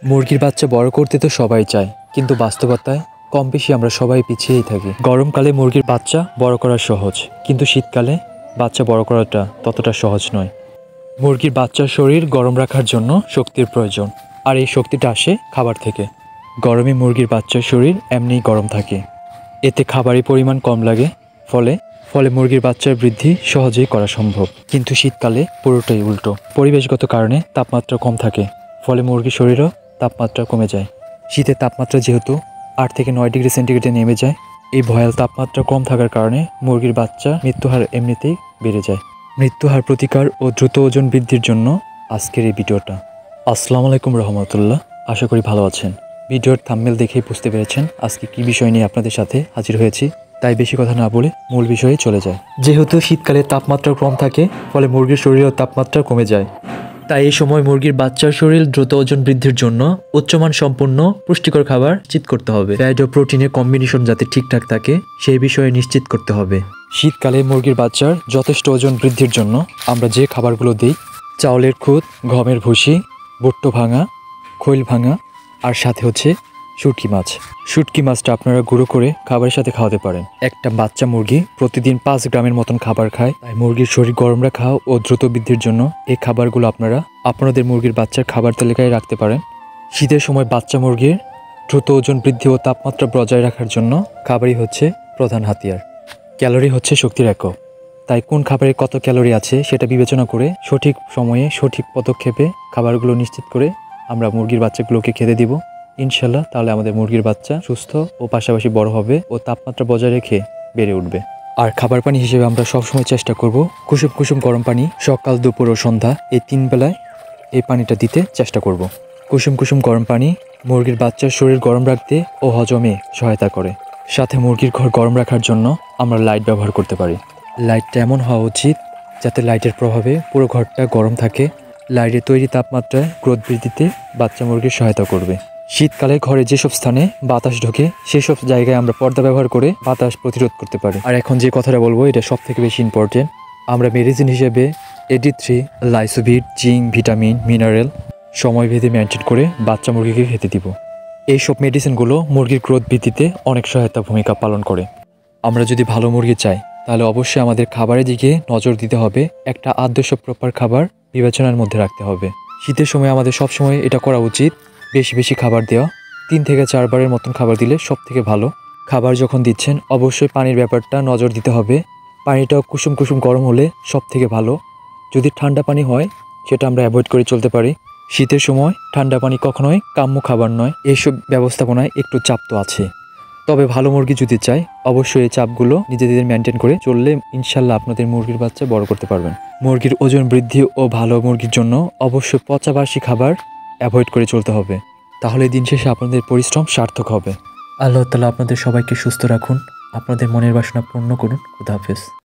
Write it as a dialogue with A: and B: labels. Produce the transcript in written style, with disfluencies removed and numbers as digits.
A: মুরগির বাচ্চা বড় করতে তো সবাই চায়, কিন্তু বাস্তবতায় কম বেশি আমরা সবাই পিছিয়েই থাকি। গরমকালে মুরগির বাচ্চা বড় করা সহজ, কিন্তু শীতকালে বাচ্চা বড় করাটা ততটা সহজ নয়। মুরগির বাচ্চার শরীর গরম রাখার জন্য শক্তির প্রয়োজন, আর এই শক্তিটা আসে খাবার থেকে। গরমে মুরগির বাচ্চার শরীর এমনিই গরম থাকে, এতে খাবারের পরিমাণ কম লাগে, ফলে মুরগির বাচ্চার বৃদ্ধি সহজেই করা সম্ভব। কিন্তু শীতকালে পুরোটাই উল্টো। পরিবেশগত কারণে তাপমাত্রা কম থাকে, ফলে মুরগির শরীরও তাপমাত্রা কমে যায়। শীতের তাপমাত্রা যেহেতু 8 থেকে 9 ডিগ্রি সেন্টিগ্রেডে নেমে যায়, এই ভয়াল তাপমাত্রা কম থাকার কারণে মুরগির বাচ্চা মৃত্যুহার এমনিতেই বেড়ে যায়। মৃত্যুহার প্রতিকার ও দ্রুত ওজন বৃদ্ধির জন্য আজকের এই ভিডিওটা। আসসালামু আলাইকুম রহমতুল্লাহ, আশা করি ভালো আছেন। ভিডিওর থাম্বনেল দেখেই বুঝতে পেরেছেন আজকে কী বিষয় নিয়ে আপনাদের সাথে হাজির হয়েছি, তাই বেশি কথা না বলে মূল বিষয়ে চলে যায়। যেহেতু শীতকালে তাপমাত্রা কম থাকে, ফলে মুরগির শরীরেও তাপমাত্রা কমে যায়। তাই এই সময় মুরগির বাচ্চার শরীর দ্রুত ওজন বৃদ্ধির জন্য উচ্চমান সম্পন্ন পুষ্টিকর খাবার নিশ্চিত করতে হবে। ফ্যাট ও প্রোটিনের কম্বিনেশন যাতে ঠিকঠাক থাকে সেই বিষয়ে নিশ্চিত করতে হবে। শীতকালে মুরগির বাচ্চার যথেষ্ট ওজন বৃদ্ধির জন্য আমরা যে খাবারগুলো দিই: চাউলের খুদ, গমের ভুসি, ভুট্টো ভাঙা, খৈল ভাঙা, আর সাথে হচ্ছে শুটকি মাছ। শুটকি মাছটা আপনারা গুঁড়ো করে খাবারের সাথে খাওয়াতে পারেন। একটা বাচ্চা মুরগি প্রতিদিন 5 গ্রামের মতন খাবার খায়, তাই মুরগির শরীর গরম রাখা ও দ্রুত বৃদ্ধির জন্য এই খাবারগুলো আপনারা আপনাদের মুরগির বাচ্চার খাবার তালিকায় রাখতে পারেন। শীতের সময় বাচ্চা মুরগির দ্রুত ওজন বৃদ্ধি ও তাপমাত্রা বজায় রাখার জন্য খাবারই হচ্ছে প্রধান হাতিয়ার। ক্যালোরি হচ্ছে শক্তির একক, তাই কোন খাবারে কত ক্যালোরি আছে সেটা বিবেচনা করে সঠিক সময়ে সঠিক পদক্ষেপে খাবারগুলো নিশ্চিত করে আমরা মুরগির বাচ্চাগুলোকে খেতে দিব ইনশাল্লাহ। তাহলে আমাদের মুরগির বাচ্চা সুস্থ ও পাশাপাশি বড় হবে ও তাপমাত্রা বজায় রেখে বেড়ে উঠবে। আর খাবার পানি হিসেবে আমরা সবসময় চেষ্টা করব কুসুম কুসুম গরম পানি সকাল, দুপুর ও সন্ধ্যা এই 3 বেলায় এই পানিটা দিতে চেষ্টা করব। কুসুম কুসুম গরম পানি মুরগির বাচ্চার শরীর গরম রাখতে ও হজমে সহায়তা করে। সাথে মুরগির ঘর গরম রাখার জন্য আমরা লাইট ব্যবহার করতে পারি। লাইটটা এমন হওয়া উচিত যাতে লাইটের প্রভাবে পুরো ঘরটা গরম থাকে। লাইটের তৈরি তাপমাত্রায় গ্রোথ বৃদ্ধিতে বাচ্চা মুরগির সহায়তা করবে। শীতকালে ঘরে যেসব স্থানে বাতাস ঢোকে সেসব জায়গায় আমরা পর্দা ব্যবহার করে বাতাস প্রতিরোধ করতে পারি। আর এখন যে কথাটা বলবো এটা সব থেকে বেশি ইম্পর্টেন্ট। আমরা মেডিসিন হিসেবে AD3, Lysovit, zinc, vitamin, mineral সময় ভেদে মেনটেন করে বাচ্চা মুরগিকে খেতে দিব। এইসব মেডিসিনগুলো মুরগির গ্রোথ বৃদ্ধিতে অনেক সহায়তা ভূমিকা পালন করে। আমরা যদি ভালো মুরগি চাই তাহলে অবশ্যই আমাদের খাবারের দিকে নজর দিতে হবে। একটা আদর্শ প্রপার খাবার বিবেচনার মধ্যে রাখতে হবে। শীতের সময় আমাদের সবসময় এটা করা উচিত, বেশি বেশি খাবার দেওয়া। 3 থেকে 4 বারের মতন খাবার দিলে সব থেকে ভালো। খাবার যখন দিচ্ছেন অবশ্যই পানির ব্যাপারটা নজর দিতে হবে। পানিটাও কুসুম কুসুম গরম হলে সব থেকে ভালো। যদি ঠান্ডা পানি হয় সেটা আমরা অ্যাভয়েড করে চলতে পারি। শীতের সময় ঠান্ডা পানি কখনোই কাম্য খাবার নয়। এইসব ব্যবস্থাপনায় একটু চাপ তো আছে, তবে ভালো মুরগি যদি চাই অবশ্যই এই চাপগুলো নিজেদের মেনটেন করে চললে ইনশাল্লাহ আপনাদের মুরগির বাচ্চা বড় করতে পারবেন। মুরগির ওজন বৃদ্ধি ও ভালো মুরগির জন্য অবশ্যই পচা বাসি খাবার অ্যাভয়েড করে চলতে হবে, তাহলে দিন শেষে আপনাদের পরিশ্রম সার্থক হবে। আল্লাহ তাআলা আপনাদের সবাইকে সুস্থ রাখুন, আপনাদের মনের বাসনা পূর্ণ করুন। খুদা হাফেজ।